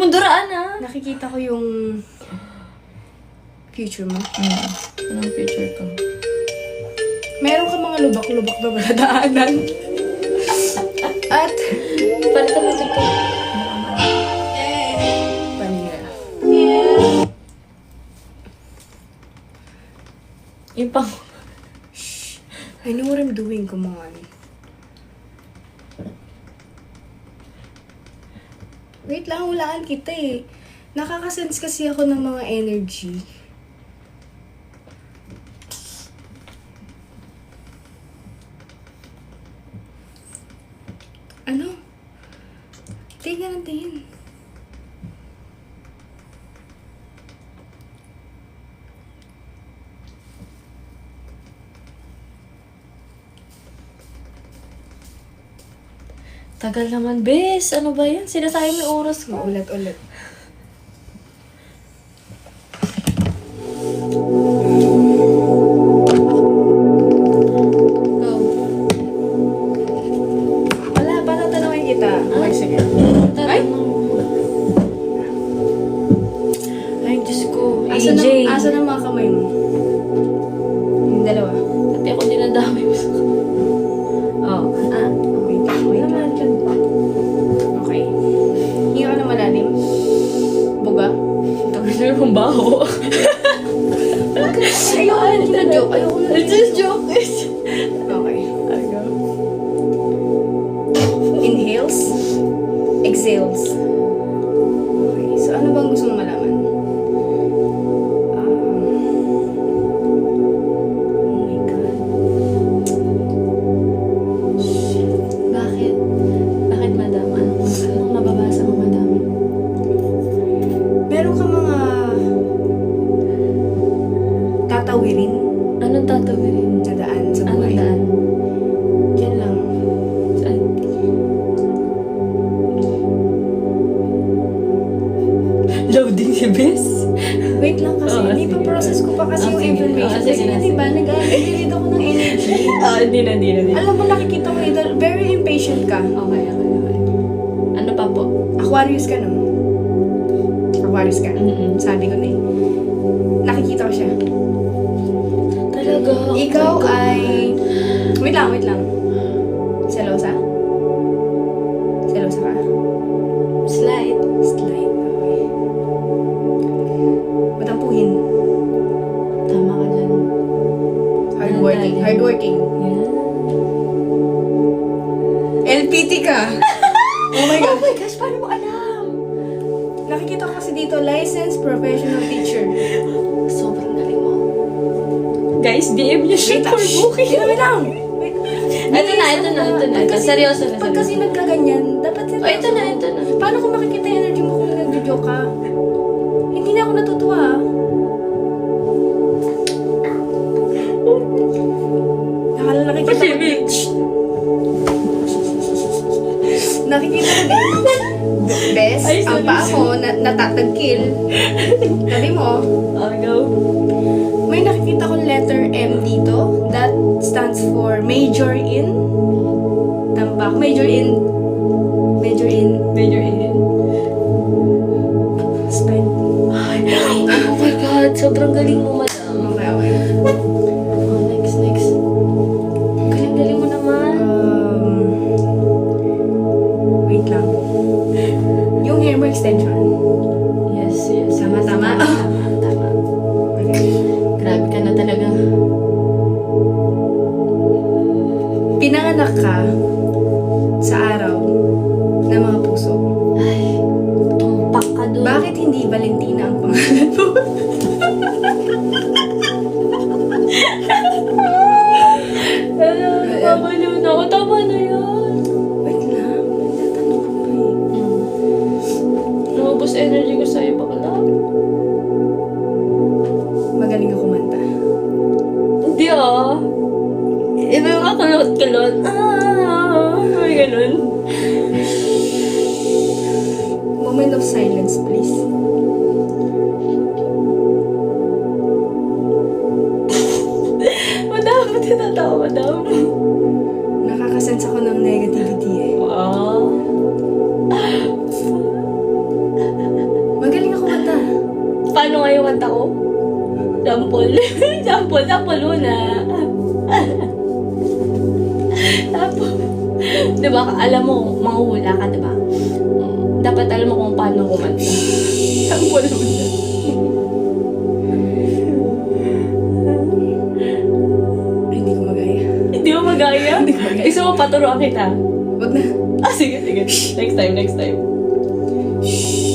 mo duraan ah. Nakikita ko yung future mo. Anong future ko? Meron ka mga lubak-lubak na maladaanan. At Palitan mo ito. panira. Yung pang... I know what I'm doing, come on. Wait lang, hulaan kita eh. Nakakasense kasi ako ng mga energy. Ano? Tingnan natin. Tagal naman, bes. Ano ba yan? Sinasayang yung oras ko. Ulit-ulit. Go. Wala, patatanungin kita. Okay, sige. Ay! Ay, Diyos ko. Asa AJ. asa na mga kamay mo? Yung dalawa. Pati ako dinadami mo sa... Oh. Wait lang, wait lang. Okay. Hinga ka na malalim. Buga. Tapos na yung baho. Ayoko na gina-joke. Ayoko na It's just joke. Okay. Inhales. Exhales. Okay. So, ano bang gusto mong malaman? Oh my God. Bakit? Bakit, madam? Anong nababasa mo, madam? Meron ka mga tatawirin Anong tatawirin? na daan sa Anong buhay. daan? Diyan lang. Saan? Loading si Bes. Wait lang kasi, Oo, hindi pa sige. process ko pa kasi yung Sige. information. Oo, sige Kasi na, diba, nag-aalilid ako ng energy. Hindi na. Alam mo, nakikita ko very impatient ka. Okay. Ano pa po? Aquarius ka, no? Aquarius ka. Sabi ko na eh. Nakikita ko siya. Talaga? Ikaw ay... Wait lang. Selosa? Selosa ka? Slide. Slide. Okay. Matampuhin. Tama ka dyan. Hardworking. Yan. Hardworking. Yan. LPT ka! Oh my God. Oh my gosh, paano mo alam? Nakikita ko kasi dito, licensed professional teacher. Sobrang galing mo. Guys, DM niyo siya for booking. Wait lang. Wait. Ito na. Seryoso na. Pag kasi nagkaganyan, dapat seryoso. Oh, ito na. Paano kung makikita yung energy mo kung nag-joke ka? Hindi na ako natutuwa. Nakikita ko. Nakikita ko din. Best, Ay, ang sorry. paa mo natatagkil. Sabi mo, Go. may nakikita ko letter M dito. That stands for major in. Tambak. Major in. Spend. Oh my God, sobrang galing mo, madam. Okay. Oh, next. Galing mo naman. Wait lang. Yung hair mo extension. Yes. Tama. Tama. Grabe ka na talaga. Pinanganak ka sa araw ng mga puso. Ay, tumpak ka doon. Bakit hindi Valentina ang pangalan mo? Babaliw na ako. Tama na yan. Wait lang. Nagtatanong ko pa eh. Naubos energy ko sa'yo, bakla. Magaling ako kumanta. Hindi Iba yung kakulot-kulot. May ganun. Moment of silence, please. Madam, ba't tinatawa, madam? Nakakasense ako ng negativity eh. Wow. Luna. Tapos, di ba, alam mo, manguhula ka, di ba? Dapat alam mo kung paano kumanta. Tapo Luna. Hindi ko magaya. Hindi mo magaya? Hindi ko magaya. Gusto mo paturuan kita? Wag na. Ah, sige. Next time. Shh.